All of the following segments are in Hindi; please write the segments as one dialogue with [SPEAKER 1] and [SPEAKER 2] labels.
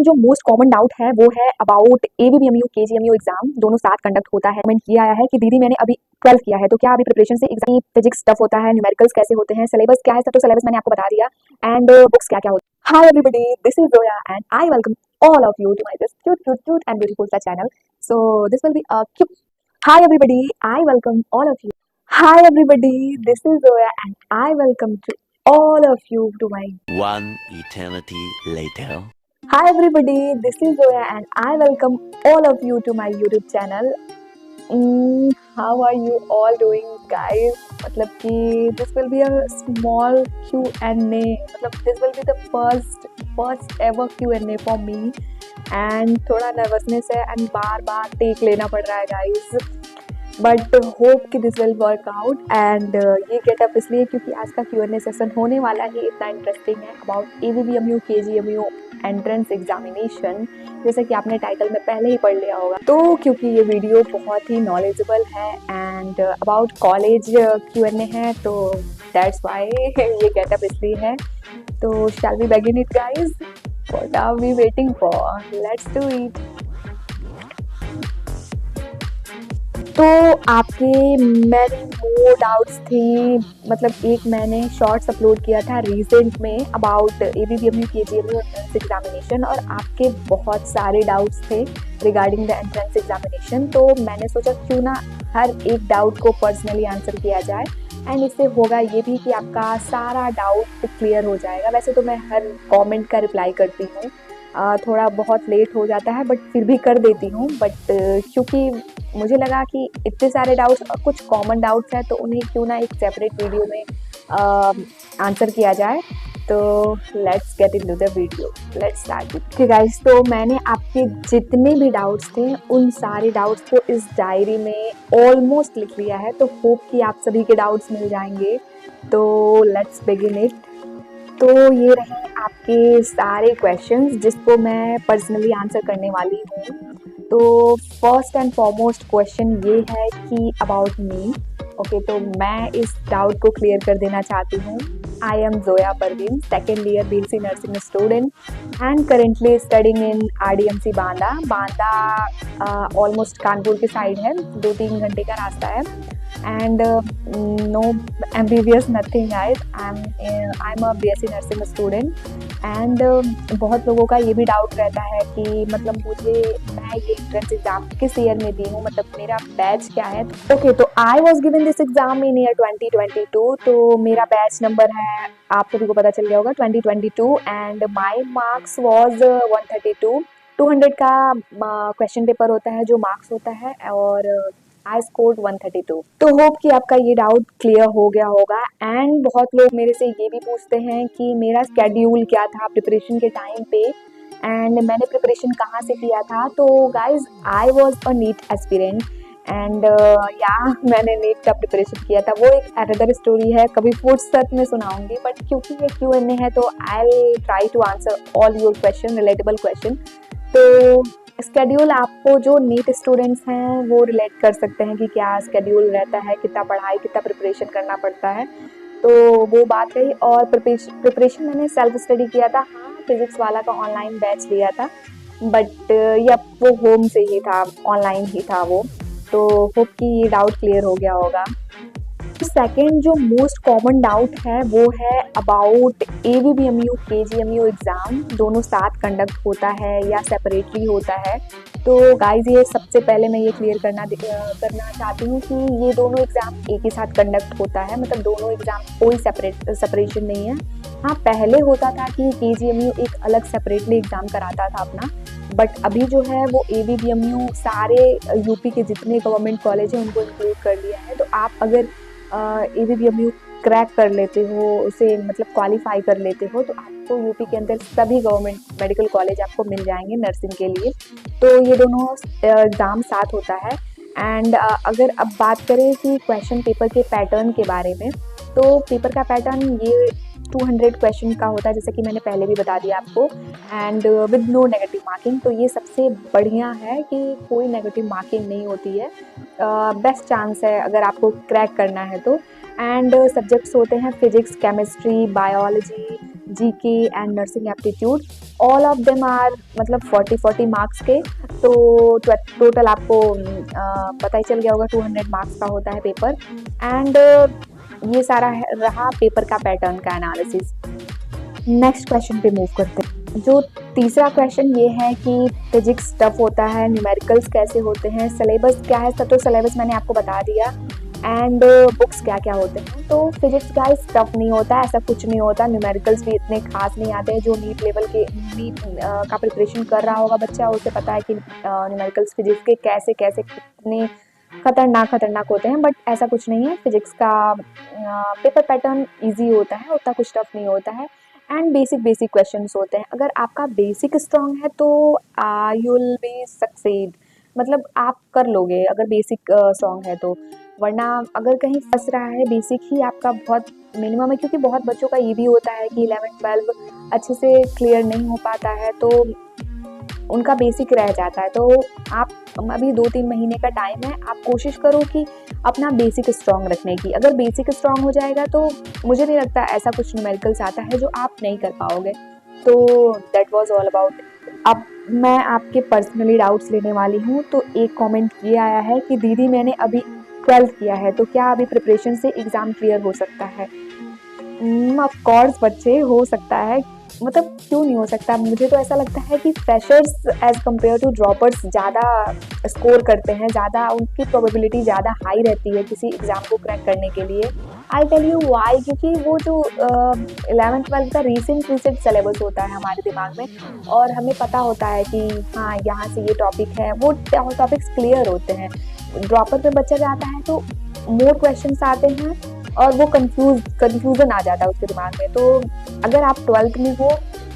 [SPEAKER 1] जो मोस्ट कॉमन डाउट है वो है अबाउट एबीबीएमयू केजीएमयू एग्जाम दोनों साथ कंडक्ट होता है। कमेंट किया आया है कि दीदी मैंने अभी 12 किया है तो क्या अभी प्रिपरेशन से एग्जाम फिजिक्स टफ होता है, न्यूमेरिकल्स कैसे होते हैं, सिलेबस क्या है, सब तो सिलेबस मैंने आपको बता दिया एंड बुक्स क्या क्या होती है। Hi everybody, this is Zoya and I welcome all of you to my this cute and beautiful सा channel. So this will be a cute. Hi everybody, I welcome all of you. Hi everybody, this is Zoya and I welcome to all of you to my.
[SPEAKER 2] One eternity later.
[SPEAKER 1] Hi everybody, this is Zoya and I welcome all of you to my YouTube channel. How are you all doing guys? मतलब कि this will be a small Q&A. मतलब this will be the first ever Q&A for me and थोड़ा नर्वसनेस है एंड बार बार टेक लेना पड़ रहा है गाइस, बट होप कि this will work out. And ये गेटअप इसलिए क्योंकि आज का Q&A सेशन होने वाला ही इतना इंटरेस्टिंग है अबाउट एबीबीएमयू केजीएमयू एंट्रेंस एग्जामिनेशन, जैसे कि आपने टाइटल में पहले ही पढ़ लिया होगा। तो क्योंकि ये वीडियो बहुत ही नॉलेजेबल है एंड अबाउट कॉलेज Q&A है तो दैट्स वाई ये गेटअप इसलिए है। तो shall we begin it guys? What are we waiting for? Let's do it. तो आपके मैंने वो डाउट्स थे, मतलब एक मैंने शॉर्ट्स अपलोड किया था रिसेंट में अबाउट एबीबीएमयू केजीएमयू एंट्रेंस एग्जामिनेशन और आपके बहुत सारे डाउट्स थे रिगार्डिंग द एंट्रेंस एग्जामिनेशन। तो मैंने सोचा क्यों ना हर एक डाउट को पर्सनली आंसर किया जाए एंड इससे होगा ये भी कि आपका सारा डाउट क्लियर हो जाएगा। वैसे तो मैं हर कमेंट का रिप्लाई करती हूँ, थोड़ा बहुत लेट हो जाता है बट फिर भी कर देती हूँ, बट क्योंकि मुझे लगा कि इतने सारे डाउट्स और कुछ कॉमन डाउट्स हैं तो उन्हें क्यों ना एक सेपरेट वीडियो में आंसर किया जाए। तो let's get into the video, let's start. Okay guys, तो मैंने आपके जितने भी डाउट्स थे उन सारे डाउट्स को इस डायरी में ऑलमोस्ट लिख लिया है, तो होप कि आप सभी के डाउट्स मिल जाएंगे। तो लेट्स बिगिन इट। तो ये रहे आपके सारे क्वेश्चंस जिसको मैं पर्सनली आंसर करने वाली हूँ। तो फर्स्ट एंड फॉरमोस्ट क्वेश्चन ये है कि अबाउट मी। ओके, तो मैं इस डाउट को क्लियर कर देना चाहती हूँ। I am Zoya Parveen, second year BSc nursing student and currently studying in RDMC Banda almost Kanpur की साइड है, 2-3 घंटे का रास्ता है। And no MBBS nothing guys, I am a BSc nursing student. And बहुत लोगों का ये भी डाउट रहता है कि मतलब मैं ये एंट्रेंस एग्जाम किस ईयर में दी हूँ, मतलब मेरा बैच क्या है। ओके, तो I was given this exam in year 2022, तो मेरा बैच नंबर है, आप सभी को पता चल गया होगा, 2022 एंड माई मार्क्स वॉज 132। 200 का क्वेश्चन पेपर होता है जो मार्क्स होता है और आई स्कोर्ड 132। तो होप कि आपका ये डाउट क्लियर हो गया होगा। एंड बहुत लोग मेरे से ये भी पूछते हैं कि मेरा स्केड्यूल क्या था प्रिपरेशन के टाइम पे एंड मैंने प्रिपरेशन कहाँ से किया था। तो guys, I was a NEET aspirant and मैंने नीट का प्रिपरेशन किया था। वो एक अनदर स्टोरी है, कभी फुर्सत में सुनाऊंगी, बट क्योंकि ये Q&A है तो I will try to answer all your question, relatable question. तो स्केड्यूल आपको जो नीट स्टूडेंट्स हैं वो रिलेट कर सकते हैं कि क्या स्केड्यूल रहता है, कितना पढ़ाई, कितना प्रिपरेशन करना पड़ता है। तो वो बात रही। और प्रिपरेशन मैंने सेल्फ स्टडी किया था, हाँ फिजिक्स वाला का ऑनलाइन बैच लिया था, बट या वो होम से ही था, ऑनलाइन ही था वो। तो होप कि ये डाउट क्लियर हो गया होगा। सेकेंड जो मोस्ट कॉमन डाउट है वो है अबाउट एबीबीएमयू केजीएमयू एग्जाम दोनों साथ कंडक्ट होता है या सेपरेटली होता है। तो गाइज, ये सबसे पहले मैं ये क्लियर करना चाहती हूँ कि ये दोनों एग्जाम एक ही साथ कंडक्ट होता है, मतलब दोनों एग्जाम कोई सेपरेशन नहीं है। हाँ, पहले होता था कि केजीएमयू एक अलग सेपरेटली एग्जाम कराता था अपना, बट अभी जो है वो एबीबीएमयू सारे यूपी के जितने गवर्नमेंट कॉलेज हैं उनको इंक्लूड कर लिया है। तो आप अगर एबीबीएमयू क्रैक कर लेते हो, उसे मतलब क्वालिफाई कर लेते हो, तो आपको यूपी के अंदर सभी गवर्नमेंट मेडिकल कॉलेज आपको मिल जाएंगे नर्सिंग के लिए। तो ये दोनों एग्ज़ाम साथ होता है। एंड अगर अब बात करें कि क्वेश्चन पेपर के पैटर्न के बारे में, तो पेपर का पैटर्न ये 200 क्वेश्चन का होता है, जैसे कि मैंने पहले भी बता दिया आपको, and with no negative marking. तो ये सबसे बढ़िया है कि कोई नेगेटिव मार्किंग नहीं होती है, बेस्ट चांस है अगर आपको क्रैक करना है तो। एंड सब्जेक्ट्स होते हैं physics, chemistry, biology, GK and nursing aptitude. All of them are मतलब 40-40 मार्क्स के, तो टोटल आपको पता ही चल गया होगा 200 मार्क्स का होता है पेपर। एंड ये सारा रहा पेपर का पैटर्न का एनालिसिस। नेक्स्ट क्वेश्चन पे मूव करते हैं। जो तीसरा क्वेश्चन ये है कि फिजिक्स टफ होता है, न्यूमेरिकल्स कैसे होते हैं, सिलेबस क्या है, तो सिलेबस मैंने आपको बता दिया, एंड बुक्स क्या क्या होते हैं। तो फिजिक्स गाइस टफ नहीं होता, ऐसा कुछ नहीं होता। न्यूमेरिकल्स भी इतने खास नहीं आते हैं। जो नीट लेवल के नीट का प्रिपरेशन कर रहा होगा बच्चा, उसे पता है कि न्यूमेरिकल्स फिजिक्स के कैसे कैसे कितने खतरनाक होते हैं, बट ऐसा कुछ नहीं है। फिजिक्स का पेपर पैटर्न ईजी होता है, उतना कुछ टफ नहीं होता है, एंड बेसिक क्वेश्चंस होते हैं। अगर आपका बेसिक स्ट्रॉन्ग है तो यू विल बी सक्सीड, मतलब आप कर लोगे अगर बेसिक स्ट्रॉन्ग है तो। वरना अगर कहीं फंस रहा है, बेसिक ही आपका बहुत मिनिमम है, क्योंकि बहुत बच्चों का ये भी होता है कि 11-12 अच्छे से क्लियर नहीं हो पाता है, तो उनका बेसिक रह जाता है। तो आप अभी 2-3 महीने का टाइम है, आप कोशिश करो कि अपना बेसिक स्ट्रॉन्ग रखने की। अगर बेसिक स्ट्रॉन्ग हो जाएगा तो मुझे नहीं लगता ऐसा कुछ न्यूमेरिकल्स आता है जो आप नहीं कर पाओगे। तो दैट वाज ऑल अबाउट। अब मैं आपके पर्सनली डाउट्स लेने वाली हूँ। तो एक कमेंट ये आया है कि दीदी मैंने अभी 12th किया है, तो क्या अभी प्रिपरेशन से एग्ज़ाम क्लियर हो सकता है? ऑफ कोर्स बच्चे, हो सकता है, मतलब क्यों नहीं हो सकता। मुझे तो ऐसा लगता है कि freshers as compare to droppers ज़्यादा स्कोर करते हैं, ज़्यादा उनकी प्रोबेबिलिटी ज़्यादा हाई रहती है किसी एग्ज़ाम को क्रैक करने के लिए। आई टेल यू वाई, क्योंकि वो जो 11th-12th का रिसेंट सिलेबस होता है हमारे दिमाग में, और हमें पता होता है कि हाँ यहाँ से ये टॉपिक है, वो टॉपिक्स क्लियर होते हैं। ड्रॉपर पे बच्चा जाता है तो मोर क्वेश्चंस आते हैं और वो कंफ्यूजन आ जाता है उसके दिमाग में। तो अगर आप 12th में हो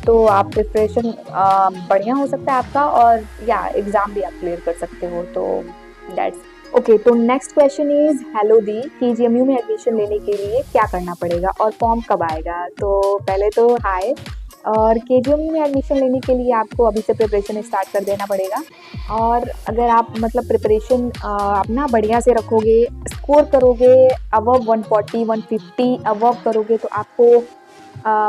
[SPEAKER 1] तो आप प्रिपरेशन बढ़िया हो सकता है आपका, और या एग्ज़ाम भी आप क्लियर कर सकते हो। तो दैट्स ओके। तो next question is, hello the, KGMU में एडमिशन लेने के लिए क्या करना पड़ेगा और फॉर्म कब आएगा? तो पहले तो हाय, और केजीएमयू में एडमिशन लेने के लिए आपको अभी से प्रिपरेशन स्टार्ट कर देना पड़ेगा। और अगर आप मतलब प्रिपरेशन अपना बढ़िया से रखोगे, स्कोर करोगे अबव 140-150 अबव करोगे, तो आपको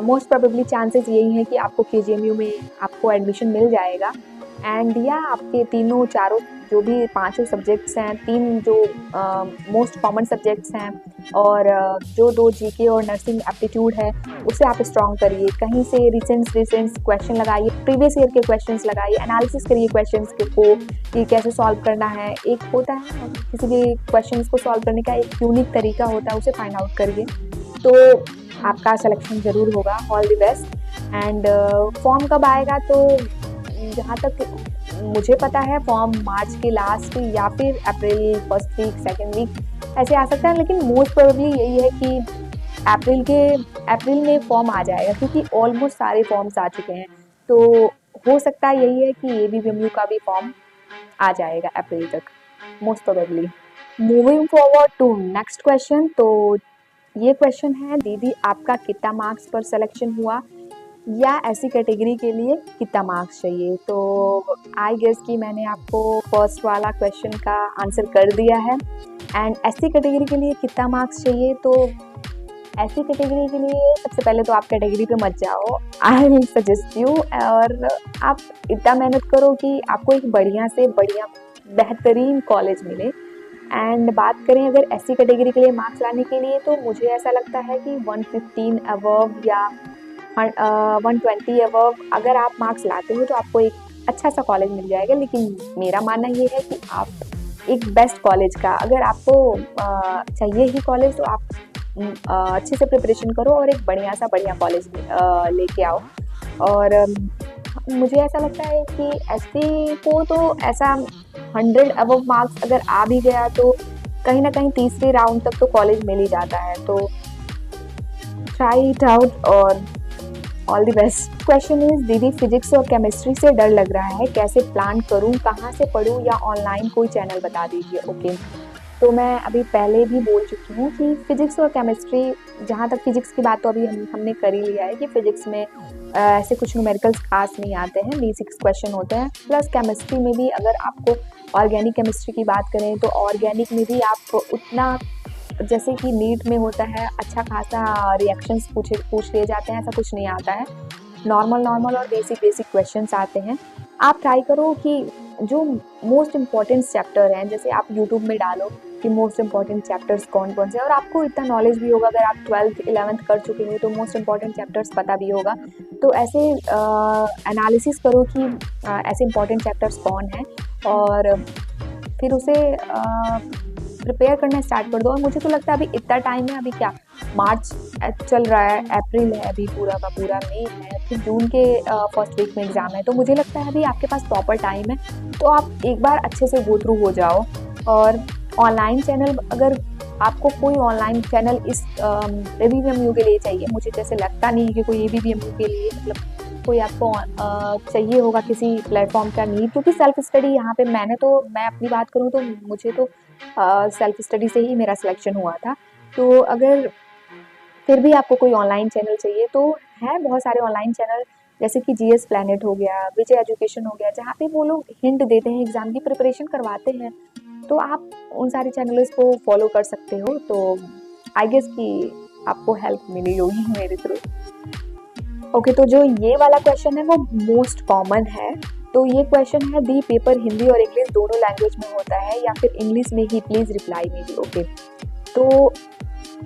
[SPEAKER 1] मोस्ट प्रोबेबली चांसेस यही हैं कि आपको केजीएमयू में आपको एडमिशन मिल जाएगा। एंड या आपके तीनों चारों जो भी 5 सब्जेक्ट्स हैं, 3 जो मोस्ट कॉमन सब्जेक्ट्स हैं, और जो 2 जीके और नर्सिंग एप्टीट्यूड है, उसे आप स्ट्रॉन्ग करिए। कहीं से रिसेंट क्वेश्चन लगाइए, प्रीवियस ईयर के क्वेश्चंस लगाइए, एनालिसिस करिए क्वेश्चंस को कि कैसे सॉल्व करना है। एक होता है किसी भी क्वेश्चंस को सॉल्व करने का एक यूनिक तरीका होता है, उसे फाइंड आउट करिए, तो आपका सिलेक्शन ज़रूर होगा। All the best. And form कब आएगा? तो जहाँ तक मुझे पता है फॉर्म मार्च के लास्ट या फिर April first week, second week ऐसे आ सकता है, लेकिन मोस्ट प्रोबेबली यही है कि अप्रैल में फॉर्म आ जाएगा, क्योंकि ऑलमोस्ट सारे फॉर्म्स आ चुके हैं। तो हो सकता है यही है कि एबीवीएमयू का भी फॉर्म आ जाएगा अप्रैल तक, most probably. Moving forward to next question. तो ये क्वेश्चन है, दीदी आपका कितना मार्क्स पर सिलेक्शन हुआ, या ऐसी कैटेगरी के लिए कितना मार्क्स चाहिए? तो आई गेस कि मैंने आपको फर्स्ट वाला क्वेश्चन का आंसर कर दिया है। एंड ऐसी कैटेगरी के लिए कितना मार्क्स चाहिए, तो ऐसी कैटेगरी के लिए सबसे पहले तो आप कैटेगरी पे मत जाओ, आई विल सजेस्ट यू, और आप इतना मेहनत करो कि आपको एक बढ़िया से बढ़िया बेहतरीन कॉलेज मिले। एंड बात करें अगर ऐसी कैटेगरी के लिए मार्क्स लाने के लिए, तो मुझे ऐसा लगता है कि 115 अबव या 120 अबव अगर आप मार्क्स लाते हो तो आपको एक अच्छा सा कॉलेज मिल जाएगा। लेकिन मेरा मानना ये है कि आप एक बेस्ट कॉलेज का, अगर आपको चाहिए ही कॉलेज, तो आप अच्छे से प्रिपरेशन करो और एक बढ़िया कॉलेज लेके आओ। और मुझे ऐसा लगता है कि एसटी को तो ऐसा 100 अबव मार्क्स अगर आ भी गया तो कहीं ना कहीं तीसरे राउंड तक तो कॉलेज मिल ही जाता है। तो ट्राई इट आउट और all the best. Question is, दीदी फिजिक्स और केमिस्ट्री से डर लग रहा है, कैसे प्लान करूं, कहां से पढूं, या ऑनलाइन कोई चैनल बता दीजिए। ओके, तो मैं अभी पहले भी बोल चुकी हूँ कि फिजिक्स और केमिस्ट्री, जहाँ तक फिजिक्स की बात तो अभी हमने कर ही लिया है कि फिजिक्स में ऐसे कुछ न्यूमेरिकल्स खास नहीं आते हैं, बेसिक्स क्वेश्चन होते हैं। प्लस केमिस्ट्री में भी अगर आपको ऑर्गेनिक केमिस्ट्री की बात करें तो ऑर्गेनिक में भी आप उतना जैसे कि नीट में होता है अच्छा खासा रिएक्शंस पूछ लिए जाते हैं, ऐसा कुछ नहीं आता है। नॉर्मल और बेसिक क्वेश्चंस आते हैं। आप ट्राई करो कि जो मोस्ट इम्पॉर्टेंट चैप्टर हैं, जैसे आप यूट्यूब में डालो कि मोस्ट इम्पॉर्टेंट चैप्टर्स कौन कौन से, और आपको इतना नॉलेज भी होगा, अगर आप 12th 11th कर चुके हो तो मोस्ट इम्पॉर्टेंट चैप्टर्स पता भी होगा। तो ऐसे एनालिसिस करो कि ऐसे इम्पॉर्टेंट चैप्टर्स कौन हैं, और फिर उसे प्रिपेयर करना स्टार्ट कर दो। और मुझे तो लगता है अभी इतना टाइम है, अभी क्या मार्च चल रहा है, अप्रैल है अभी पूरा का पूरा, मई है, फिर जून के फर्स्ट वीक में एग्ज़ाम है, तो मुझे लगता है अभी आपके पास प्रॉपर टाइम है। तो आप एक बार अच्छे से गो थ्रू हो जाओ। और ऑनलाइन चैनल, अगर आपको कोई ऑनलाइन चैनल इस ABPMU के लिए चाहिए, मुझे जैसे लगता नहीं कि कोई ABPMU के लिए मतलब कोई आपको चाहिए होगा किसी प्लेटफॉर्म का नीड, क्योंकि सेल्फ स्टडी यहाँ पे मैं अपनी बात करूँ तो मुझे तो सेल्फ स्टडी से ही मेरा सिलेक्शन हुआ था। तो अगर फिर भी आपको कोई ऑनलाइन चैनल चाहिए तो है बहुत सारे ऑनलाइन चैनल, जैसे कि GS प्लैनेट हो गया, विजय एजुकेशन हो गया, जहाँ पे वो लोग हिंट देते हैं, एग्जाम की प्रिपरेशन करवाते हैं। तो आप उन सारे चैनल्स को फॉलो कर सकते हो। तो आई गेस कि आपको हेल्प मिली होगी मेरे थ्रू। ओके, तो जो ये वाला क्वेश्चन है वो मोस्ट कॉमन है। तो ये क्वेश्चन है, दी पेपर हिंदी और इंग्लिश दोनों लैंग्वेज में होता है या फिर इंग्लिश में ही, प्लीज रिप्लाई मी। ओके, तो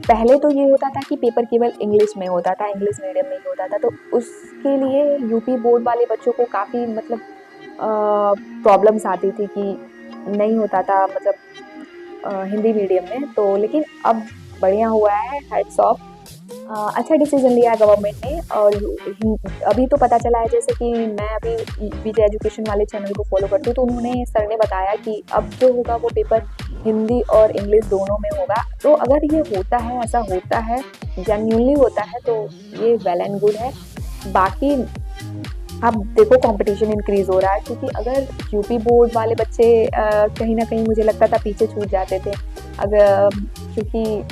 [SPEAKER 1] पहले तो ये होता था कि पेपर केवल इंग्लिश में होता था, इंग्लिश मीडियम में ही होता था, तो उसके लिए यूपी बोर्ड वाले बच्चों को काफ़ी मतलब प्रॉब्लम्स आती थी कि नहीं होता था मतलब हिंदी मीडियम में। तो लेकिन अब बढ़िया हुआ है, हेड्स ऑफ, अच्छा डिसीजन लिया है गवर्नमेंट ने। और अभी तो पता चला है, जैसे कि मैं अभी विजय एजुकेशन वाले चैनल को फॉलो करती हूँ, तो उन्होंने सर ने बताया कि अब जो होगा वो पेपर हिंदी और इंग्लिश दोनों में होगा। तो अगर ये होता है, ऐसा होता है, जेन्युइनली होता है, तो ये वेल एंड गुड है। बाकी अब देखो कंपटीशन इंक्रीज हो रहा है, क्योंकि अगर यूपी बोर्ड वाले बच्चे कहीं ना कहीं मुझे लगता था पीछे छूट जाते थे, अगर क्योंकि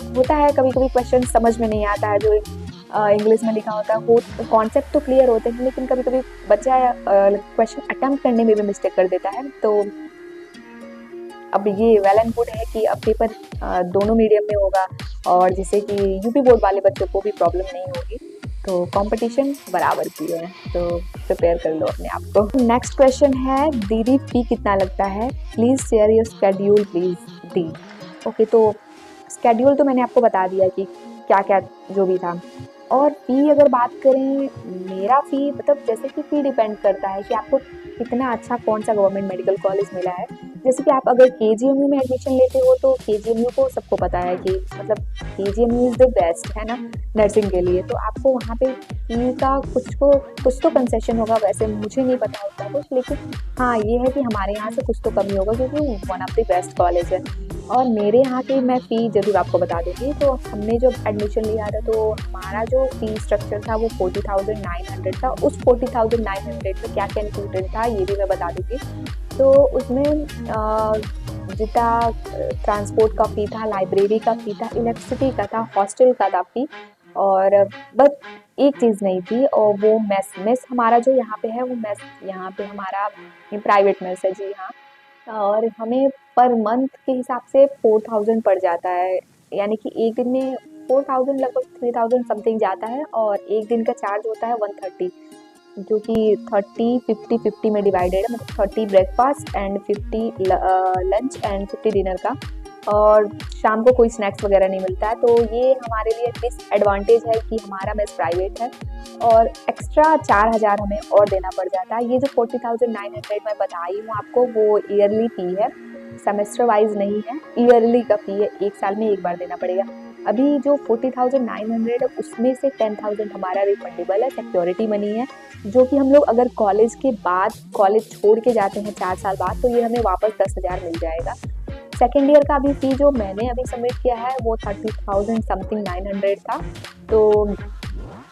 [SPEAKER 1] होता है कभी कभी क्वेश्चन समझ में नहीं आता है जो इंग्लिश में लिखा होता है, वो कॉन्सेप्ट तो क्लियर होते हैं, लेकिन कभी कभी बच्चा क्वेश्चन अटेम्प्ट करने में भी मिस्टेक कर देता है। तो अब ये वेल एंड गुड है कि अब पेपर दोनों मीडियम में होगा, और जिससे कि यूपी बोर्ड वाले बच्चों को भी प्रॉब्लम नहीं होगी। तो कंपटीशन बराबर की है, तो प्रिपेयर कर लो अपने आप को। नेक्स्ट क्वेश्चन है, दीदी फी कितना लगता है, please share your schedule please the. Okay, तो स्केड्यूल तो मैंने आपको बता दिया कि क्या क्या जो भी था। और फ़ी अगर बात करें, मेरा फ़ी मतलब जैसे कि फ़ी डिपेंड करता है कि आपको कितना अच्छा कौन सा गवर्नमेंट मेडिकल कॉलेज मिला है। जैसे कि आप अगर KGMU में एडमिशन लेते हो तो KGMU को सबको पता है कि मतलब KGMU इज़ द बेस्ट है ना नर्सिंग के लिए। तो आपको वहाँ पे फ़ी का कुछ तो कंसेशन होगा, वैसे मुझे नहीं पता होता कुछ, लेकिन हाँ ये है कि हमारे यहाँ से कुछ तो कमी होगा, क्योंकि one of the best college है। और मेरे यहाँ की मैं फ़ी ज़रूर आपको बता दूँगी। तो हमने जब एडमिशन लिया था तो हमारा जो फ़ी स्ट्रक्चर था वो 40,900 था। उस 40,900 में क्या क्या इंक्लूडेड था ये भी मैं बता दूँगी। तो उसमें जितना ट्रांसपोर्ट का फ़ी था, लाइब्रेरी का फ़ी था, इलेक्ट्रिसिटी का था, हॉस्टल का था फ़ी, और बस एक चीज़ नहीं थी, और वो मेस हमारा जो यहाँ पे है वो मेस यहाँ पे हमारा प्राइवेट मेस है जी हाँ। और हमें पर मंथ के हिसाब से 4,000 पड़ जाता है, यानी कि एक दिन में 4,000 लगभग 3,000 समथिंग जाता है। और एक दिन का चार्ज होता है 130, जो कि 30-50-50 में डिवाइडेड है, मतलब 30 breakfast and 50 lunch and 50 dinner का। और शाम को कोई स्नैक्स वगैरह नहीं मिलता है। तो ये हमारे लिए डिसएडवांटेज है कि हमारा मेस प्राइवेट है, और एक्स्ट्रा 4,000 हमें और देना पड़ जाता है। ये जो 40,900 मैं बताई हूँ आपको, वो ईयरली फ़ी है, सेमेस्टर वाइज नहीं है, ईयरली का फ़ी है, एक साल में एक बार देना पड़ेगा। अभी जो 40,900 है उसमें से 10,000 हमारा रिफंडेबल है, सिक्योरिटी मनी है, जो कि हम लोग अगर कॉलेज के बाद कॉलेज छोड़ के जाते हैं 4 साल बाद, तो ये हमें वापस 10,000 मिल जाएगा। सेकेंड ईयर का अभी फ़ी जो मैंने अभी सबमिट किया है वो 30,000 समथिंग 900 था, तो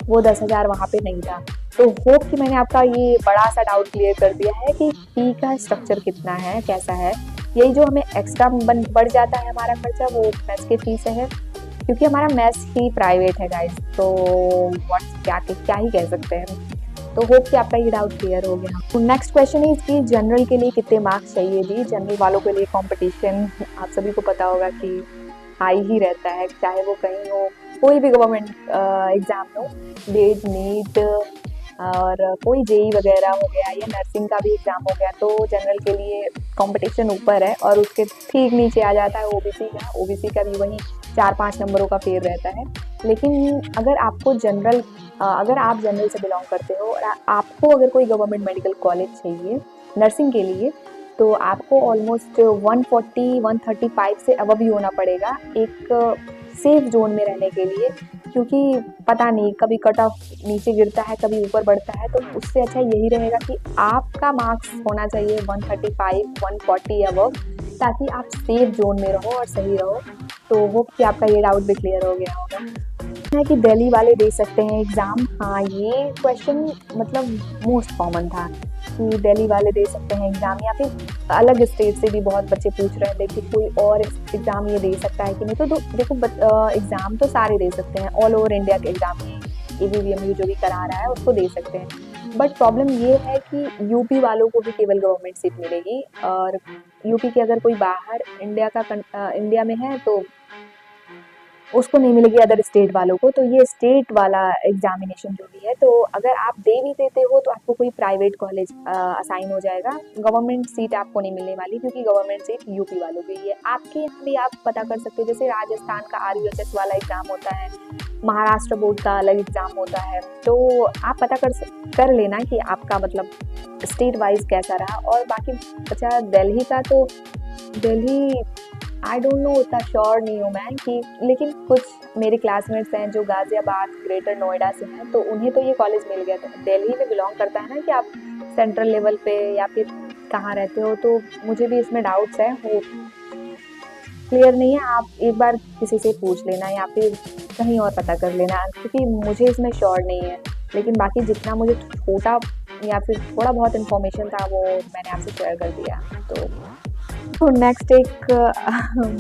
[SPEAKER 1] वो 10,000 वहाँ पे नहीं था। तो होप कि मैंने आपका ये बड़ा सा डाउट क्लियर कर दिया है कि फ़ी का स्ट्रक्चर कितना है, कैसा है। यही जो हमें एक्स्ट्रा बढ़ जाता है हमारा खर्चा, वो मेस के फ़ी से है, क्योंकि हमारा मेस ही प्राइवेट है गाइस। तो क्या ही कह सकते हैं। तो होप कि आपका ये डाउट क्लियर हो गया। तो नेक्स्ट क्वेश्चन है कि जनरल के लिए कितने मार्क्स चाहिए जी। जनरल वालों के लिए कंपटीशन आप सभी को पता होगा कि हाई ही रहता है, चाहे वो कहीं हो, कोई भी गवर्नमेंट एग्ज़ाम हो, गेट, नीट और कोई जेई वगैरह हो गया या नर्सिंग का भी एग्ज़ाम हो गया, तो जनरल के लिए कंपटीशन ऊपर है और उसके ठीक नीचे आ जाता है ओबीसी का भी वही 4-5 नंबरों का फेर रहता है। लेकिन अगर आपको अगर आप जनरल से बिलोंग करते हो और आपको अगर कोई गवर्नमेंट मेडिकल कॉलेज चाहिए नर्सिंग के लिए, तो आपको ऑलमोस्ट 140-135 से अबव ही होना पड़ेगा एक सेफ जोन में रहने के लिए, क्योंकि पता नहीं कभी कट ऑफ नीचे गिरता है, कभी ऊपर बढ़ता है, तो उससे अच्छा यही रहेगा कि आपका मार्क्स होना चाहिए 135-140 अबव, ताकि आप सेफ जोन में रहो और सही रहो। तो होप कि आपका ये डाउट भी क्लियर हो गया होगा। है कि दिल्ली वाले दे सकते हैं एग्ज़ाम, हाँ ये क्वेश्चन मतलब मोस्ट कॉमन था कि दिल्ली वाले दे सकते हैं एग्ज़ाम, या फिर अलग स्टेट से भी बहुत बच्चे पूछ रहे थे कि कोई और एग्ज़ाम ये दे सकता है कि नहीं। तो देखो एग्ज़ाम तो सारे दे सकते हैं, ऑल ओवर इंडिया के एग्ज़ाम ABVMU जो भी करा रहा है उसको दे सकते हैं। बट प्रॉब्लम ये है कि यूपी वालों को ही केवल गवर्नमेंट सीट मिलेगी, और यूपी के अगर कोई बाहर इंडिया में है तो उसको नहीं मिलेगी अदर स्टेट वालों को। तो ये स्टेट वाला एग्जामिनेशन जो भी है, तो अगर आप दे भी देते हो तो आपको कोई प्राइवेट कॉलेज असाइन हो जाएगा, गवर्नमेंट सीट आपको नहीं मिलने वाली, क्योंकि गवर्नमेंट सीट यूपी वालों की है। आपके यहाँ भी आप पता कर सकते हो, जैसे राजस्थान का RUHS वाला एग्जाम होता है, महाराष्ट्र बोर्ड का अलग एग्जाम होता है, तो आप पता कर लेना कि आपका मतलब स्टेट वाइज कैसा रहा। और बाकी बचा दिल्ली का, तो दिल्ली आई डोंट नो, उतना श्योर नहीं हूँ मैं कि, लेकिन कुछ मेरे क्लासमेट्स हैं जो गाजियाबाद, ग्रेटर नोएडा से हैं, तो उन्हें तो ये कॉलेज मिल गया था। दिल्ली में बिलोंग करता है ना कि आप सेंट्रल लेवल पे या फिर कहाँ रहते हो, तो मुझे भी इसमें डाउट्स है, वो क्लियर नहीं है। आप एक बार किसी से पूछ लेना या फिर कहीं और पता कर लेना, क्योंकि मुझे इसमें श्योर नहीं है। लेकिन बाकी जितना मुझे छोटा या फिर थोड़ा बहुत इन्फॉर्मेशन था वो मैंने आपसे शेयर कर दिया। तो नेक्स्ट एक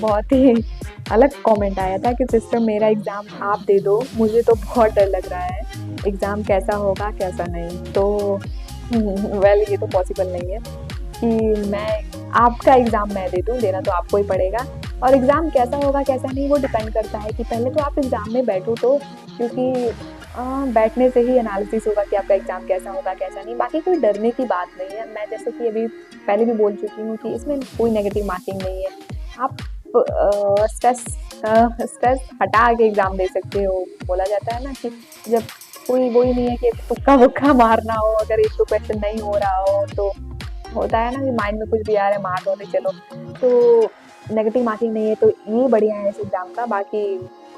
[SPEAKER 1] बहुत ही अलग कमेंट आया था कि सिस्टर मेरा एग्ज़ाम आप दे दो, मुझे तो बहुत डर लग रहा है, एग्ज़ाम कैसा होगा कैसा नहीं। तो वेल ये तो पॉसिबल नहीं है कि मैं आपका एग्ज़ाम मैं दे दूँ, देना तो आपको ही पड़ेगा। और एग्ज़ाम कैसा होगा कैसा नहीं वो डिपेंड करता है कि पहले तो आप एग्ज़ाम में बैठो, तो क्योंकि बैठने से ही एनालिसिस होगा कि आपका एग्ज़ाम कैसा होगा कैसा नहीं। बाकी कोई डरने की बात नहीं है, मैं जैसे कि अभी पहले भी बोल चुकी हूँ कि इसमें कोई नेगेटिव मार्किंग नहीं है। आप स्ट्रेस हटा के एग्ज़ाम दे सकते हो। बोला जाता है ना कि जब कोई वही नहीं है कि तुक्का वुक्का मारना हो, अगर एक तो क्वेश्चन नहीं हो रहा हो, तो होता है ना कि माइंड में कुछ भी आ रहा है मार दो नहीं चलो, तो नेगेटिव मार्किंग नहीं है, तो ये बढ़िया है इस एग्ज़ाम का। बाकी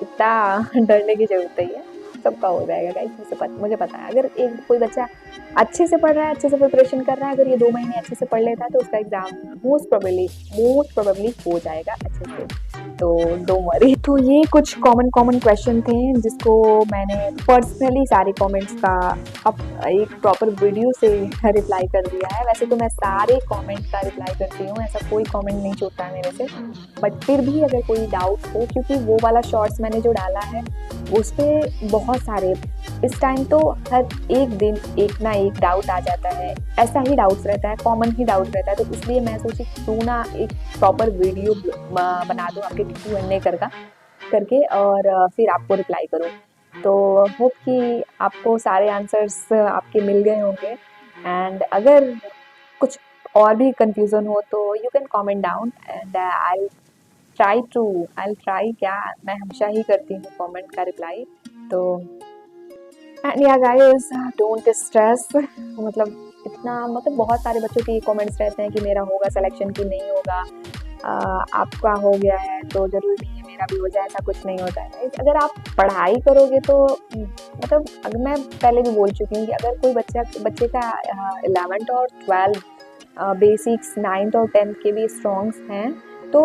[SPEAKER 1] इतना डरने की ज़रूरत नहीं है, सबका हो जाएगा गाइस, मुझे पता है। अगर एक कोई बच्चा अच्छे से पढ़ रहा है, अच्छे से प्रिपरेशन कर रहा है, अगर ये 2 महीने अच्छे से पढ़ लेता है तो उसका एग्ज़ाम मोस्ट प्रोबेबली हो जाएगा अच्छे से, तो डोंट वरी। तो ये कुछ कॉमन क्वेश्चन थे जिसको मैंने पर्सनली सारे कमेंट्स का अब एक प्रॉपर वीडियो से रिप्लाई कर दिया है। वैसे तो मैं सारे कमेंट का रिप्लाई करती हूँ, ऐसा कोई कमेंट नहीं छूटता है मेरे से, बट फिर भी अगर कोई डाउट हो, क्योंकि वो वाला शॉर्ट्स मैंने जो डाला है उस पर बहुत सारे इस टाइम तो हर एक दिन एक ना एक डाउट आ जाता है, ऐसा ही डाउट्स रहता है, कॉमन ही डाउट रहता है। तो इसलिए मैं सोची क्यों ना एक प्रॉपर वीडियो बना दूँ आपके Q&A करके और फिर आपको रिप्लाई करूँ। तो होप कि आपको सारे आंसर्स आपके मिल गए होंगे, एंड अगर कुछ और भी कंफ्यूजन हो तो you can comment down and I try क्या मैं हमेशा ही करती हूँ कमेंट का रिप्लाई। तो एंड या गाइस डोंट स्ट्रेस, मतलब बहुत सारे बच्चों के कमेंट्स रहते हैं कि मेरा होगा सिलेक्शन कि नहीं होगा, आपका हो गया है तो जरूरी नहीं है मेरा भी हो जाए, ऐसा कुछ नहीं होता है। अगर आप पढ़ाई करोगे तो मतलब अगर मैं पहले भी बोल चुकी हूँ कि अगर कोई बच्चे का 11th और 12 बेसिक्स 9th और 10th के भी स्ट्रॉन्ग्स हैं तो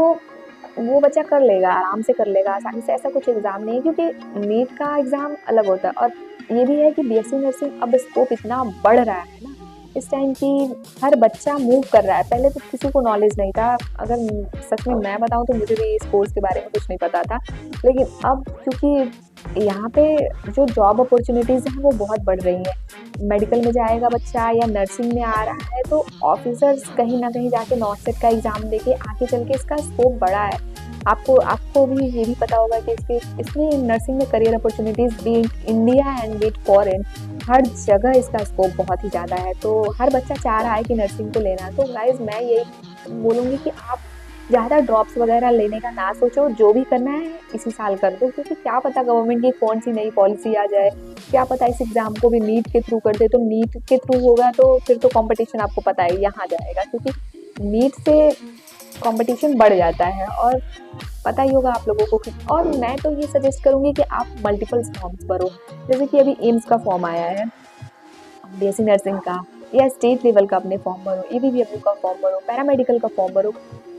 [SPEAKER 1] वो बच्चा कर लेगा, आराम से कर लेगा आसानी से। ऐसा कुछ एग्ज़ाम नहीं है, क्योंकि नीट का एग्ज़ाम अलग होता है। और ये भी है कि BSc नर्सिंग अब स्कोप इतना बढ़ रहा है ना इस टाइम की, हर बच्चा मूव कर रहा है। पहले तो किसी को नॉलेज नहीं था, अगर सच में मैं बताऊं तो मुझे भी इस कोर्स के बारे में कुछ नहीं पता था, लेकिन अब क्योंकि यहाँ पे जो जॉब अपॉर्चुनिटीज़ हैं वो बहुत बढ़ रही हैं। मेडिकल में जाएगा बच्चा या नर्सिंग में आ रहा है तो ऑफिसर्स कहीं ना कहीं जाके नॉट सेट का एग्ज़ाम देके आगे चल के इसका स्कोप बढ़ा है। आपको आपको भी ये भी पता होगा कि इसमें नर्सिंग में career opportunities be India and be foreign, हर जगह इसका स्कोप बहुत ही ज़्यादा है। तो हर बच्चा चाह रहा है कि नर्सिंग को लेना। तो गाइज़ मैं यही बोलूँगी कि आप ज़्यादा ड्रॉप्स वगैरह लेने का ना सोचो, जो भी करना है इसी साल कर दो, क्योंकि क्या पता गवर्नमेंट की कौन सी नई पॉलिसी आ जाए, क्या पता इस एग्ज़ाम को भी नीट के थ्रू कर दे। तो नीट के थ्रू होगा तो फिर तो कंपटीशन आपको पता है यहाँ जाएगा, क्योंकि नीट से कंपटीशन बढ़ जाता है और पता ही होगा आप लोगों को। और मैं तो ये सजेस्ट करूँगी कि आप मल्टीपल फॉर्म्स भरो, जैसे कि अभी एम्स का फॉर्म आया है, बीएससी नर्सिंग का, या स्टेट लेवल का अपने फॉर्म भरो, एबीवीएमयू का फॉर्म भरो, पैरामेडिकल का फॉर्म भरो,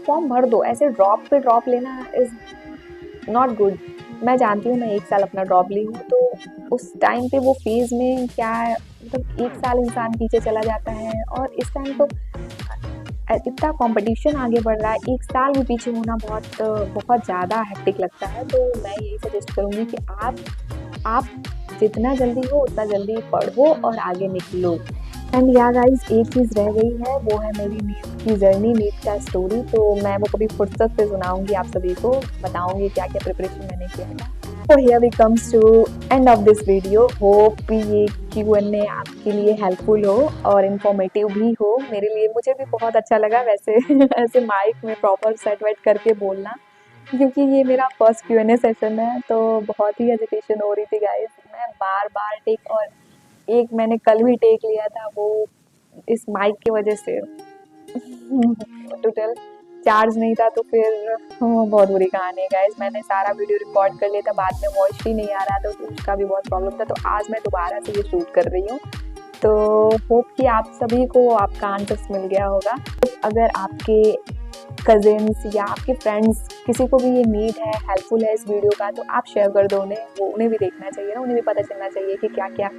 [SPEAKER 1] फॉर्म भर दो। ऐसे ड्रॉप पे ड्रॉप लेना इज़ नॉट गुड। मैं जानती हूँ, मैं 1 साल अपना ड्रॉप ली हूँ, तो उस टाइम पे वो फेज़ में क्या मतलब 1 साल इंसान पीछे चला जाता है, और इस टाइम तो इतना कंपटीशन आगे बढ़ रहा है, 1 साल भी पीछे होना बहुत ज़्यादा हेक्टिक लगता है। तो मैं यही सजेस्ट करूँगी कि आप जितना जल्दी हो उतना जल्दी पढ़ो और आगे निकलो। एंड या गाइस, एक चीज़ रह गई है, वो है मेरी नीट की जर्नी, नीट का स्टोरी। तो मैं वो कभी फुर्सत से सुनाऊँगी आप सभी को, बताऊँगी क्या-क्या प्रिपरेशन मैंने किया था। तो here we comes to end of this video. Hope ये Q&A आपके लिए हेल्पफुल हो और इन्फॉर्मेटिव भी हो। मेरे लिए मुझे भी बहुत अच्छा लगा वैसे ऐसे माइक में प्रॉपर सेट वेट करके बोलना, क्योंकि ये मेरा फर्स्ट Q&A सेशन है, तो बहुत ही हेजिटेशन हो रही थी गाइस। मैं बार-बार टेक, और एक मैंने कल भी टेक लिया था, वो इस माइक की वजह से टोटल चार्ज नहीं था, तो फिर बहुत बुरी कहानी है गाइस। मैंने सारा वीडियो रिकॉर्ड कर लिया था, बाद में वॉइस ही नहीं आ रहा था, तो उसका भी बहुत प्रॉब्लम था। तो आज मैं दोबारा से ये शूट कर रही हूँ। तो होप कि आप सभी को आपका आंसर्स मिल गया होगा। अगर आपके कजिन्स या आपके फ्रेंड्स किसी को भी ये नीड है, हेल्पफुल है इस वीडियो का, तो आप शेयर कर दो उन्हें, वो उन्हें भी देखना चाहिए ना, उन्हें भी पता चलना चाहिए कि क्या क्या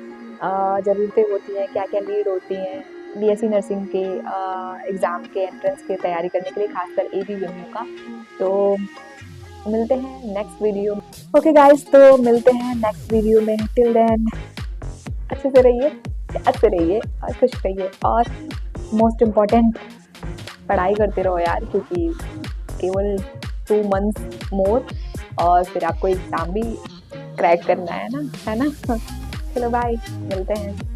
[SPEAKER 1] ज़रूरतें होती हैं, क्या क्या नीड होती हैं बीएससी नर्सिंग के एग्ज़ाम के एंट्रेंस की तैयारी करने के लिए, खासकर एबीवीएमयू का। तो मिलते हैं नेक्स्ट वीडियो में। ओके गाइस, तो मिलते हैं नेक्स्ट वीडियो में। टिल देन अच्छे से रहिए, और खुश रहिए, और मोस्ट इम्पॉर्टेंट पढ़ाई करते रहो यार, क्योंकि केवल 2 मंथ्स मोर और फिर आपको एग्ज़ाम भी क्रैक करना है ना, है ना। चलो बाय, मिलते हैं।